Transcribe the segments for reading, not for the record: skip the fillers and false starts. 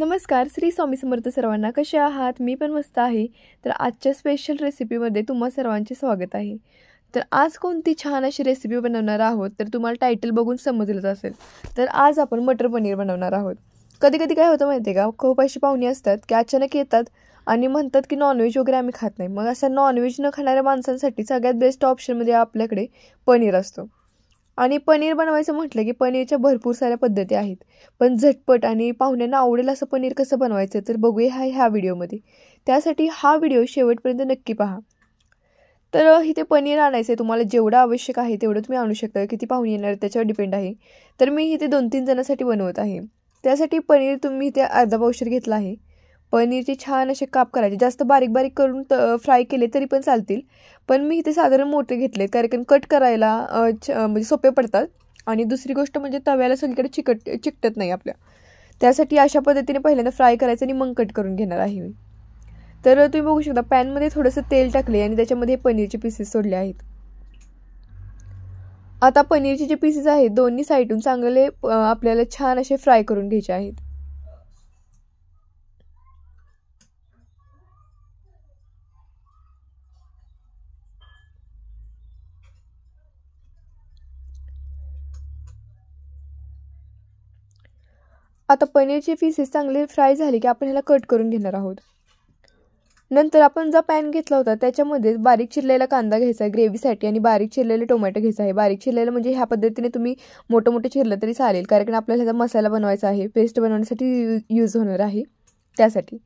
नमस्कार, श्री स्वामी समर्थ सर्वांना. कसे आहात? मी पण मस्त आहे. तर आजच्या स्पेशल रेसिपीमध्ये तुम्हा सर्वांचे स्वागत आहे. तर आज कोणती छान अशी रेसिपी बनवणार आहोत तर तुम्हाला टायटल बघून समजलंच असेल. तर आज आपण मटर पनीर बनवणार आहोत. कधी कधी काय होतं माहिती आहे का, खूप अशी पाहुणी असतात की अचानक येतात आणि म्हणतात की नॉनव्हेज वगैरे आम्ही खात नाही. मग असं नॉनव्हेज न खाणाऱ्या माणसांसाठी सगळ्यात बेस्ट ऑप्शनमध्ये आपल्याकडे पनीर असतो. आणि पनीर बनवायचं म्हटलं की पनीरच्या भरपूर साऱ्या पद्धती आहेत. पण झटपट आणि पाहुण्यांना आवडेल असं पनीर कसं बनवायचं तर बघूया ह्या व्हिडिओमध्ये. त्यासाठी हा व्हिडिओ शेवटपर्यंत नक्की पहा. तर इथे पनीर आणायचं आहे. तुम्हाला जेवढं आवश्यक आहे तेवढं तुम्ही आणू शकता. किती पाहुणे येणार त्याच्यावर डिपेंड आहे. तर मी इथे 2-3 जणांसाठी बनवत आहे. त्यासाठी पनीर तुम्ही इथे अर्धा पावशेर घेतला आहे. पनीरचे छान असे काप करायचे. जास्त बारीक बारीक करून फ्राय केले तरी पण चालतील. पण मी इथे साधारण मोठे घेतले कारण कट करायला म्हणजे सोपे पडतात. आणि दुसरी गोष्ट म्हणजे तव्याला सगळीकडे चिकटत नाही आपल्या. त्यासाठी अशा पद्धतीने पहिल्यांदा फ्राय करायचं आणि मग कट करून घेणार आहे मी. तर तुम्ही बघू शकता पॅनमध्ये थोडंसं तेल टाकले आणि त्याच्यामध्ये पनीरचे पीसेस सोडले आहेत. आता पनीरचे जे पीसेस आहेत दोन्ही साईडून चांगले आपल्याला छान असे फ्राय करून घ्यायचे आहेत. आता पनीरचे पीसेस चांगले फ्राय झाले की आपण ह्याला कट करून घेणार आहोत. नंतर आपण जो पॅन घेतला होता त्याच्यामध्ये बारीक चिरलेला कांदा घ्यायचा आहे ग्रेव्हीसाठी आणि बारीक चिरलेले टोमॅटो घ्यायचा आहे. बारीक चिरलेलं म्हणजे ह्या पद्धतीने तुम्ही मोठं चिरलं तरी चालेल कारण आपल्याला ह्याचा मसाला बनवायचा आहे, पेस्ट बनवण्यासाठी यूज होणार आहे त्यासाठी.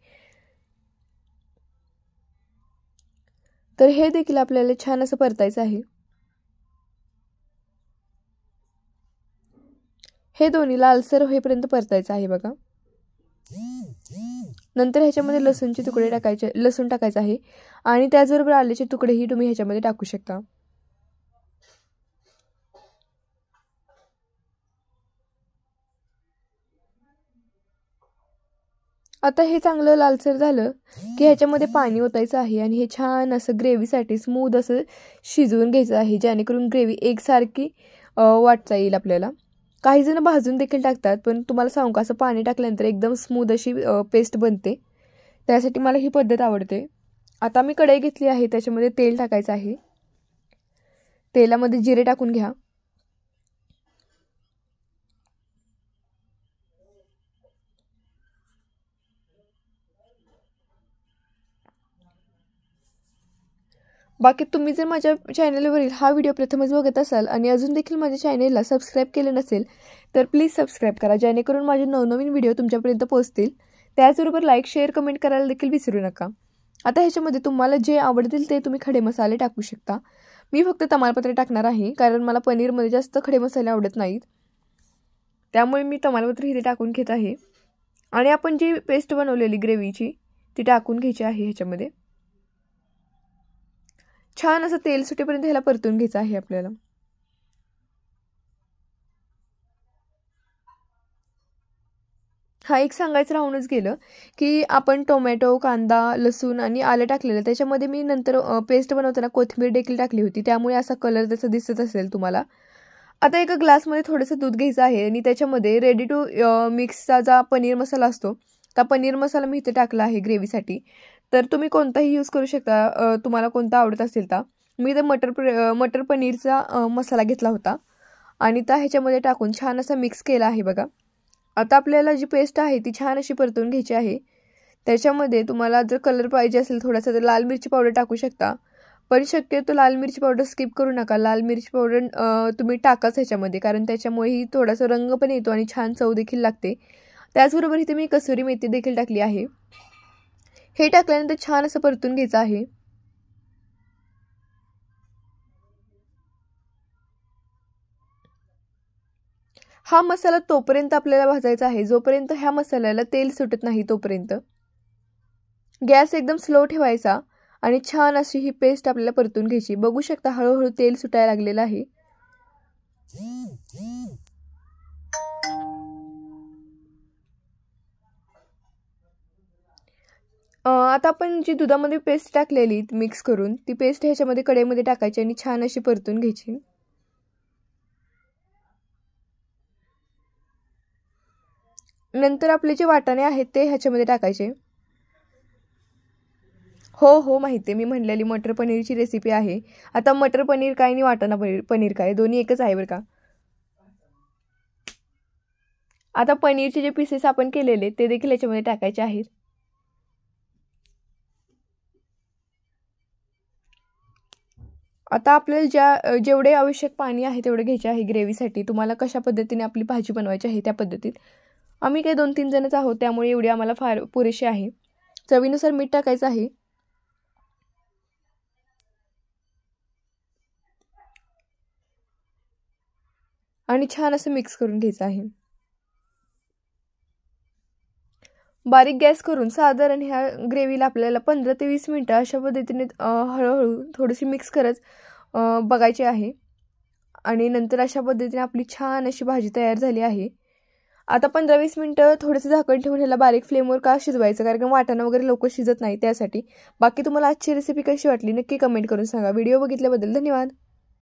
तर हे देखील आपल्याला छान असं परतायचं आहे. हे दोन्ही लालसर होईपर्यंत परतायचं आहे बघा. नंतर ह्याच्यामध्ये लसूणचे तुकडे टाकायचे, लसूण टाकायचं आहे आणि त्याचबरोबर आल्याचे तुकडेही तुम्ही ह्याच्यामध्ये टाकू शकता. आता हे चांगलं लालसर झालं की ह्याच्यामध्ये पाणी ओतायचं आहे आणि हे छान असं ग्रेव्हीसाठी स्मूथ असं शिजवून घ्यायचं आहे जेणेकरून ग्रेव्ही एकसारखी वाटता येईल आपल्याला. काही जण भाजून देखील टाकतात पण तुम्हाला सांगू का असं पाणी टाकल्यानंतर एकदम स्मूथ अशी पेस्ट बनते. त्यासाठी मला ही पद्धत आवडते. आता मी कढई घेतली आहे त्याच्यामध्ये तेल टाकायचं आहे. तेलामध्ये जिरे टाकून घ्या. बाकी तुम्ही जर माझ्या चॅनलवरील हा व्हिडिओ प्रथमच बघत असाल आणि अजून देखील माझ्या चॅनलला सबस्क्राईब केलं नसेल तर प्लीज सबस्क्राईब करा जेणेकरून माझे नवनवीन व्हिडिओ तुमच्यापर्यंत पोहोचतील. त्याचबरोबर लाईक, शेअर, कमेंट करायला देखील विसरू नका. आता ह्याच्यामध्ये तुम्हाला जे आवडतील ते तुम्ही खडे मसाले टाकू शकता. मी फक्त तमालपत्र टाकणार आहे कारण मला पनीरमध्ये जास्त खडे मसाले आवडत नाहीत. त्यामुळे मी तमालपत्र इथे टाकून घेत आहे. आणि आपण जी पेस्ट बनवलेली ग्रेव्हीची ती टाकून घ्यायची आहे ह्याच्यामध्ये. छान असं तेल सुटेपर्यंत ह्याला परतून घ्यायचं आहे आपल्याला. हा एक सांगायचं राहूनच गेलं की आपण टोमॅटो, कांदा, लसूण आणि आलं टाकलेलं. त्याच्यामध्ये मी नंतर पेस्ट बनवताना कोथिंबीर देखील टाकली होती त्यामुळे असा कलर त्याचा दिसत असेल तुम्हाला. आता एका ग्लासमध्ये थोडंसं दूध घ्यायचं आहे आणि त्याच्यामध्ये रेडी टू मिक्सचा जो पनीर मसाला असतो त्या पनीर मसाला मी इथे टाकला आहे ग्रेव्हीसाठी. तर तुम्ही कोणताही यूज करू शकता, तुम्हाला कोणता आवडत असेल तर. मी इथे मटर पनीरचा मसाला घेतला होता आणि त्या ह्याच्यामध्ये टाकून छान असा मिक्स केला आहे बघा. आता आपल्याला जी पेस्ट आहे ती छान अशी परतून घ्यायची आहे. त्याच्यामध्ये तुम्हाला जर कलर पाहिजे असेल थोडासा तर लाल मिरची पावडर टाकू शकता. पण शक्यतो लाल मिरची पावडर स्किप करू नका. लाल मिरची पावडर तुम्ही टाकाच ह्याच्यामध्ये कारण त्याच्यामुळेही थोडासा रंग पण येतो आणि छान चव देखील लागते. त्याचबरोबर इथे मी कसुरी मेथी देखील टाकली आहे. हे टाकल्यानंतर छान असं परतून घ्यायचं आहे. हा मसाला तोपर्यंत आपल्याला भाजायचा आहे जोपर्यंत ह्या मसाल्याला तेल सुटत नाही तोपर्यंत. गॅस एकदम स्लो ठेवायचा आणि छान अशी ही पेस्ट आपल्याला परतून घ्यायची. बघू शकता हळूहळू तेल सुटायला लागलेलं आहे. आता आपण जी दुधामध्ये पेस्ट टाकलेली मिक्स करून ती पेस्ट ह्याच्यामध्ये कढईमध्ये टाकायची आणि छान अशी परतून घ्यायची. नंतर आपले जे वाटाणे आहेत ते ह्याच्यामध्ये टाकायचे. हो माहिती आहे, मी म्हणलेली मटर पनीरची रेसिपी आहे. आता मटर पनीर काय आणि वाटाणा पनीर काय दोन्ही एकच आहे बरं का. आता पनीरचे जे पीसेस आपण केलेले ते देखील याच्यामध्ये टाकायचे आहेत. आता आपल्याला जेवढे आवश्यक पाणी आहे तेवढे घ्यायचे आहे ग्रेव्हीसाठी. तुम्हाला कशा पद्धतीने आपली भाजी बनवायची आहे त्या पद्धतीत. आम्ही काही 2-3 जणच आहोत त्यामुळे एवढी आम्हाला फार पुरेशी आहे. चवीनुसार मीठ टाकायचं आहे. आणि छान असं मिक्स करून घ्यायचं आहे. बारीक गॅस करून साधारण ह्या ग्रेव्हीला आपल्याला 15 ते 20 मिनटं अशा पद्धतीने हळूहळू थोडीशी मिक्स करत बघायची आहे. आणि नंतर अशा पद्धतीने आपली छान अशी भाजी तयार झाली आहे. आता 15-20 मिनटं थोडंसं झाकण ठेवून ह्याला बारीक फ्लेमवर का शिजवायचं, कारण वाटाणा वगैरे लवकर शिजत नाही त्यासाठी. बाकी तुम्हाला आजची रेसिपी कशी वाटली नक्की कमेंट करून सांगा. व्हिडिओ बघितल्याबद्दल धन्यवाद.